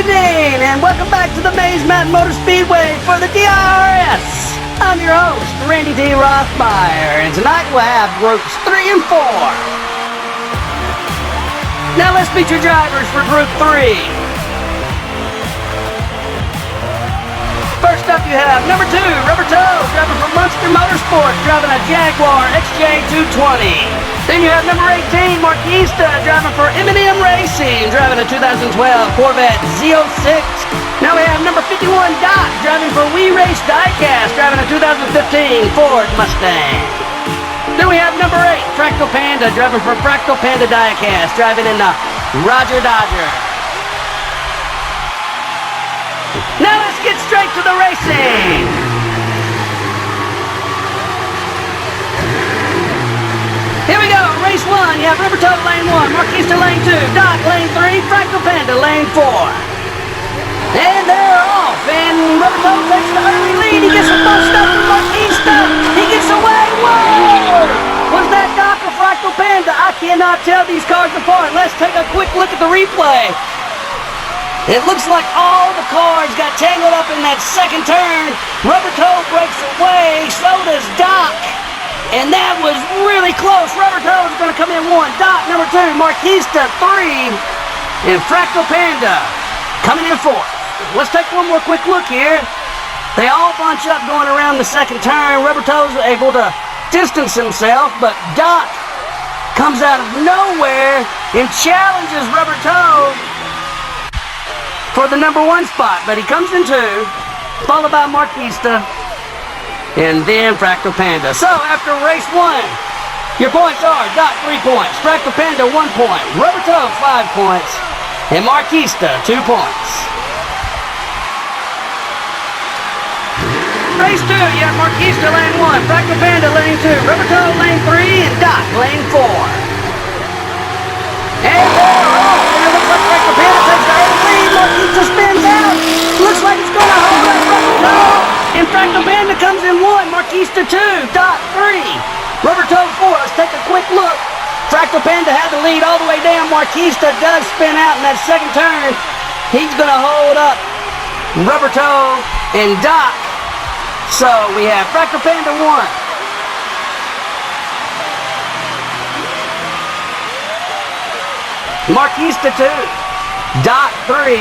evening, and welcome back to the Mayes Mountain Motor Speedway for the DIRS. I'm your host, Randy D. Rothmeyer, and tonight we'll have groups 3 and 4. Now let's meet your drivers for group 3. First up you have number 2, Rubber Toe, driving from Monte Motorsports, driving a Jaguar XJ220. Then you have number 18, Marquista, driving for MnM Racing, driving a 2012 Corvette Z06. Now we have number 51, Doc, driving for We Race Diecast, driving a 2015 Ford Mustang. Then we have number 8, Fractal Panda, driving for Fractal Panda Diecast, driving in the Rodger. Now let's get straight to the racing. Here we go, race 1. You have Rubber Toe lane 1, Marquista lane 2, Doc lane 3, Fractal Panda lane 4. And they're off, and Rubber Toe takes the early lead. He gets a bust up from Marquista. He gets away. Whoa! Was that Doc or Fractal Panda? I cannot tell these cars apart. Let's take a quick look at the replay. It looks like all the cars got tangled up in that second turn. Rubber Toe breaks away, so does Doc. And that was really close. Rubber Toe is going to come in 1. Doc, number 2. Marquista, 3. And Fractal Panda coming in 4. Let's take one more quick look here. They all bunch up going around the second turn. Rubber Toe's able to distance himself, but Doc comes out of nowhere and challenges Rubber Toe for the number 1 spot. But he comes in 2, followed by Marquista, and then Fractal Panda. So after race 1, your points are Doc 3 points, Fractal Panda 1 point, Rubber Toe 5 points, and Marquista 2 points. Race 2, you have Marquista lane 1, Fractal Panda lane 2, Rubber Toe lane 3, and Doc lane 4. And they're off, and it looks like Fractal Panda takes the early lead. Marquista spins out. Looks like it's going to hold up Rubber Toe. And Fractal Panda comes in 1, Marquista 2, Doc 3, Rubber Toe 4. Let's take a quick look. Fractal Panda had the lead all the way down. Marquista does spin out in that second turn. He's going to hold up Rubber Toe and Doc. So we have Fractal Panda 1. Marquista 2, Doc 3,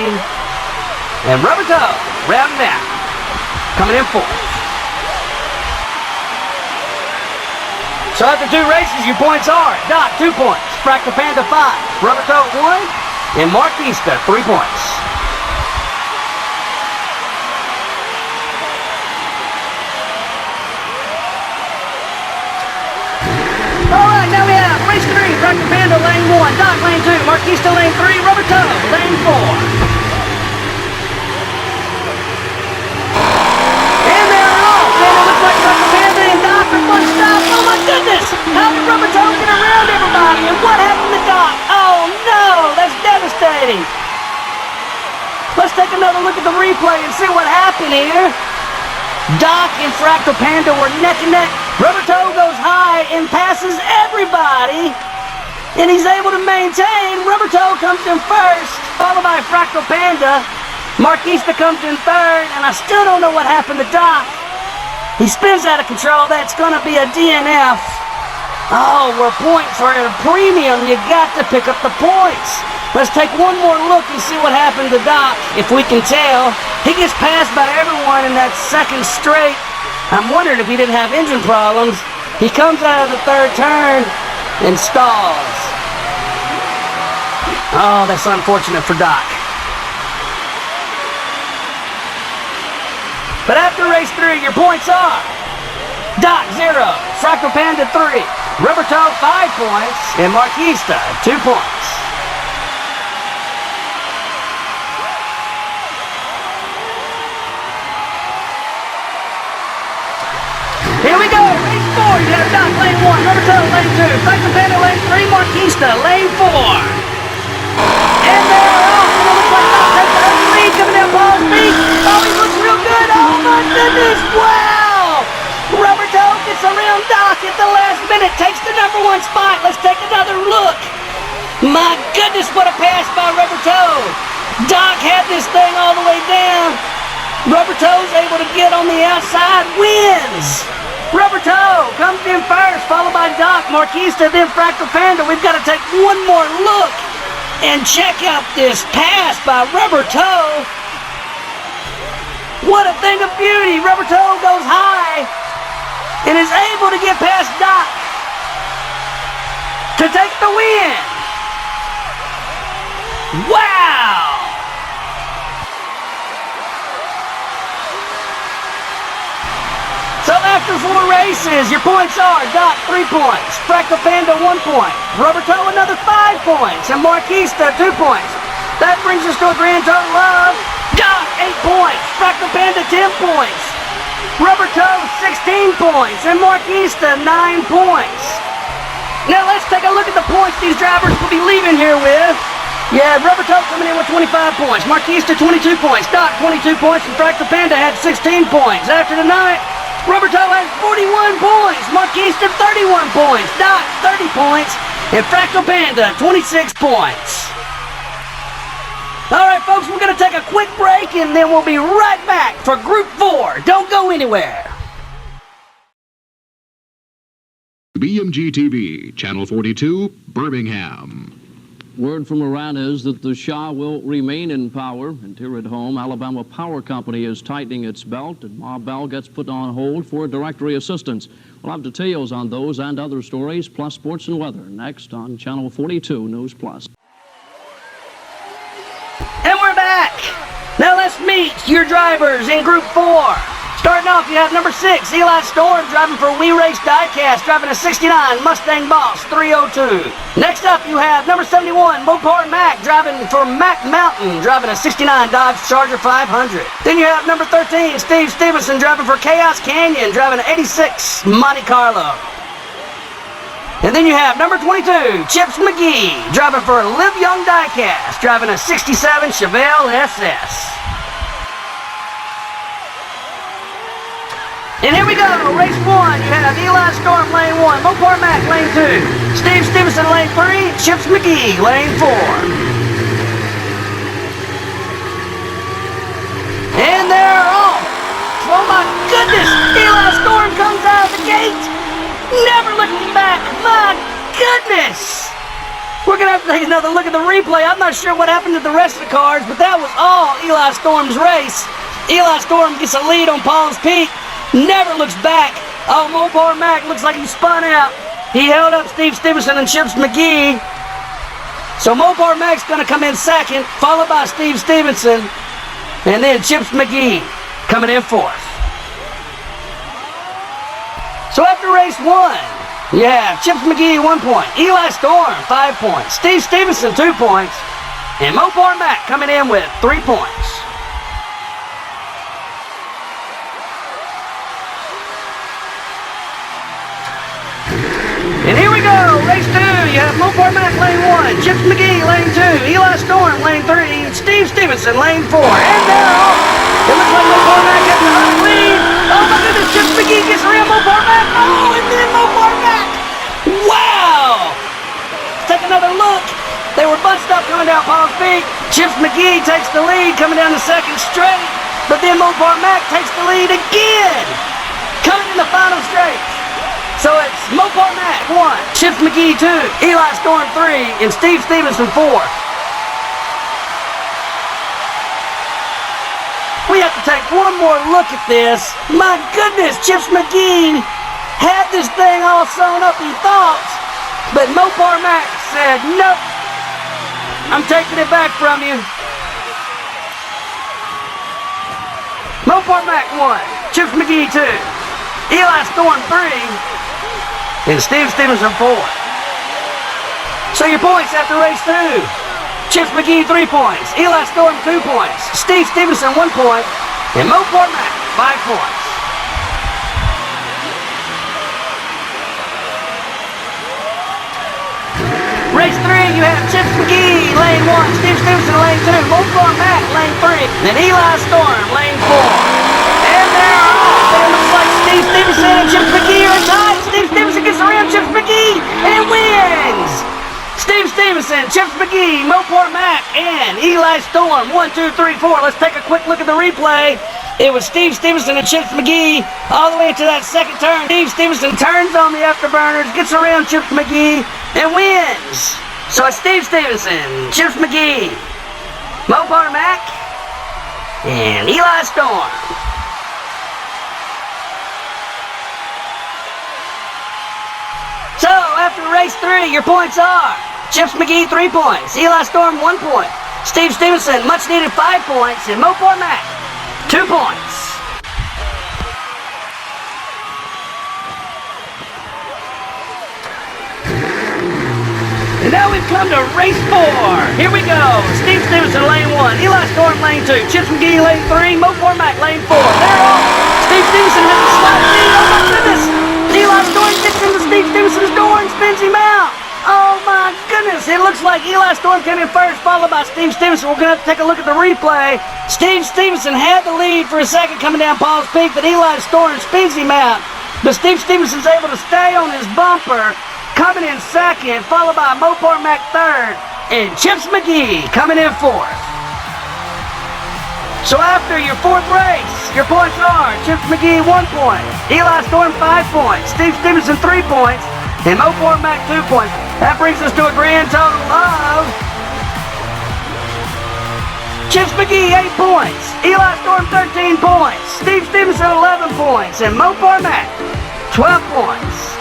and Rubber Toe rounding out. Coming in 4th. So after 2 races, your points are Doc 2 points, Fractal Panda 5, Rubber Toe 1, and Marquista 3 points. Alright, now we have race 3, Fractal Panda lane 1, Doc lane 2, Marquista lane 3, Rubber Toe lane 4. How did Rubber Toe get around everybody? And what happened to Doc? Oh no, that's devastating. Let's take another look at the replay and see what happened here. Doc and Fractal Panda were neck and neck. Rubber Toe goes high and passes everybody, and he's able to maintain. Rubber Toe comes in 1st, followed by Fractal Panda. Marquista comes in 3rd, and I still don't know what happened to Doc. He spins out of control. That's going to be a DNF. Oh, where points are at a premium, you got to pick up the points. Let's take one more look and see what happened to Doc, if we can tell. He gets passed by everyone in that second straight. I'm wondering if he didn't have engine problems. He comes out of the 3rd turn and stalls. Oh, that's unfortunate for Doc. But after race 3, your points are Doc 0, Fractal Panda 3, Rubber Toe 5 points, and Marquista 2 points. Here we go, race 4. You have Doc lane 1, Rubber Toe lane 2, Fractal Panda lane 3, Marquista lane 4. And they're off. And it looks like Doc takes the early lead coming down Paul's feet. Oh, he looks real good. Oh my goodness, wow. Rubber Toe gets around Doc at the last minute, takes the number 1 spot. Let's take another look. My goodness, what a pass passed by Rubber Toe. Doc had this thing all the way down. Rubber Toe's able to get on the outside, wins. Rubber Toe comes in first, followed by Doc, Marquista, then Fractal Panda. We've got to take one more look and check out this pass by Rubber Toe. What a thing of beauty. Rubber Toe goes high and is able to get past Doc to take the win. Wow! So after 4 races, your points are Doc 3 points, Fractal Panda 1 point, Rubber Toe another 5 points, and Marquista 2 points. That brings us to a grand total of Doc 8 points, Fractal Panda 10 points, Rubber Toe 16 points, and Marquista 9 points. Now let's take a look at the points these drivers will be leaving here with. Yeah, Rubber Toe coming in with 25 points, Marquista 22 points, Doc 22 points, and Fractal Panda had 16 points. After tonight, Rubber Toe has 41 points, Marquista 31 points, Doc 30 points, and Fractal Panda 26 points. Alright folks, we're going to take a quick break and then we'll be right back for Group 4. Don't go anywhere. BMG TV, Channel 42, Birmingham. Word from Iran is that the Shah will remain in power. And here at home, Alabama Power Company is tightening its belt, and Ma Bell gets put on hold for directory assistance. We'll have details on those and other stories, plus sports and weather, next on Channel 42 News Plus. And we're back. Now let's meet your drivers in Group 4. Starting off, you have number 6, Eli Storm, driving for We Race Diecast, driving a 69 Mustang Boss 302. Next up, you have number 71, Mopar Mac, driving for Mac Mountain, driving a 69 Dodge Charger 500. Then you have number 13, Steve Stevenson, driving for Chaos Canyon, driving an 86 Monte Carlo. And then you have number 22, Chips McGee, driving for Live Young Diecast, driving a 67 Chevelle SS. And here we go, race 1. You have Eli Storm, lane 1, Mopar Mac, lane 2, Steve Stevenson, lane 3, Chips McGee, lane 4. And they're off. Oh my goodness, Eli Storm comes out of the gate, never looking back. My goodness. We're going to have to take another look at the replay. I'm not sure what happened to the rest of the cars, but that was all Eli Storm's race. Eli Storm gets a lead on Palms Peak. Never looks back. Oh, Mopar Mac looks like he spun out. He held up Steve Stevenson and Chips McGee. So Mopar Mac's going to come in second, followed by Steve Stevenson, and then Chips McGee coming in fourth. So after race 1, you have Chips McGee 1 point, Eli Storm 5 points, Steve Stevenson 2 points, and Mopar Mac coming in with 3 points. And here we go, race 2. You have Mopar Mac lane 1, Chips McGee lane 2, Eli Storm lane 3, Steve Stevenson lane 4. And they're off. It looks like Mopar Mac has the hot lead. Oh my goodness, Chips McGee gets around Mopar Mac. Oh, and then Mopar Mac. Wow. Let's take another look. They were bunched up coming down Palms Peak. Chips McGee takes the lead coming down the second straight. But then Mopar Mac takes the lead again coming in the final straight. So it's Mopar Mac 1, Chips McGee 2, Eli Storm 3, and Steve Stevenson 4. We have to take one more look at this. My goodness, Chips McGee had this thing all sewn up, he thought, but Mopar Mac said, nope, I'm taking it back from you. Mopar Mac 1, Chips McGee 2, Eli Storm 3, and Steve Stevenson 4. So your points after race 2. Chips McGee 3 points, Eli Storm 2 points, Steve Stevenson 1 point, and Mopar Mac 5 points. Race 3, you have Chips McGee lane 1, Steve Stevenson lane 2, Mopar Mac lane 3, and Eli Storm lane 4. And they're off. And it looks like Steve Stevenson and Chips McGee are tied. Steve Stevenson gets around Chips McGee and wins. Steve Stevenson, Chips McGee, Mopar Mac and Eli Storm. 1, 2, 3, 4. Let's take a quick look at the replay. It was Steve Stevenson and Chips McGee all the way into that second turn. Steve Stevenson turns on the afterburners, gets around Chips McGee, and wins. So it's Steve Stevenson, Chips McGee, Mopar Mac, and Eli Storm. So after race 3, your points are Chips McGee 3 points, Eli Storm 1 point, Steve Stevenson much needed 5 points, and Mopar Mac 2 points. And now we've come to race 4. Here we go. Steve Stevenson, lane 1. Eli Storm, lane 2. Chips McGee, lane 3. Mopar Mac, lane 4. They're off. Steve Stevenson has a slight lead. Oh my goodness. Eli Storm gets into Steve Stevenson's door and spins him out. Oh my goodness. It looks like Eli Storm came in first, followed by Steve Stevenson. We're going to have to take a look at the replay. Steve Stevenson had the lead for a second coming down Paul's Peak, but Eli Storm spins him out. But Steve Stevenson's able to stay on his bumper, coming in second, followed by Mopar Mac third, and Chips McGee coming in fourth. So after your fourth race, your points are Chips McGee 1 point, Eli Storm 5 points, Steve Stevenson 3 points, and Mopar Mac 2 points. That brings us to a grand total of Chips McGee 8 points, Eli Storm 13 points, Steve Stevenson 11 points, and Mopar Mac 12 points.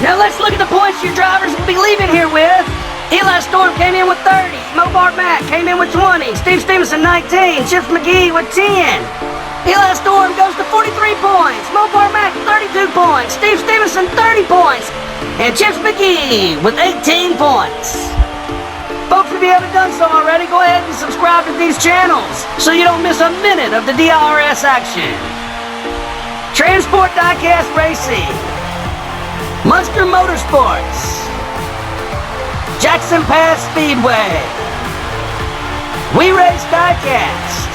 Now let's look at the points your drivers will be leaving here with. Eli Storm came in with 30, Mopar Mac came in with 20, Steve Stevenson 19, Chips McGee with 10. Eli Storm goes to 43 points, Mopar Mac 32 points, Steve Stevenson 30 points, and Chips McGee with 18 points. Folks, if you haven't done so already, go ahead and subscribe to these channels so you don't miss a minute of the DIRS action. Transport Diecast Racing, Munster Motorsports, Jackson Pass Speedway, We Race Diecast,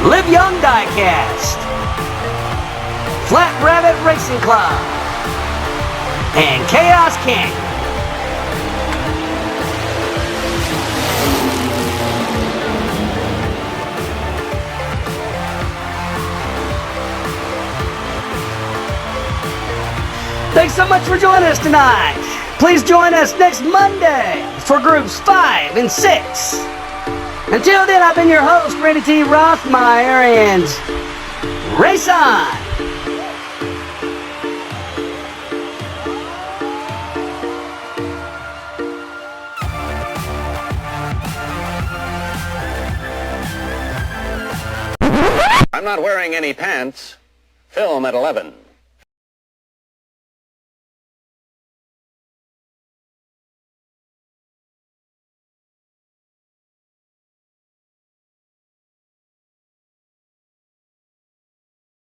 Live Young Diecast, Flat Rabbit Racing Club, and Chaos King. Thanks so much for joining us tonight. Please join us next Monday for groups 5 and 6. Until then, I've been your host, Randy T. Rothmeyer, and race on! I'm not wearing any pants. Film at 11.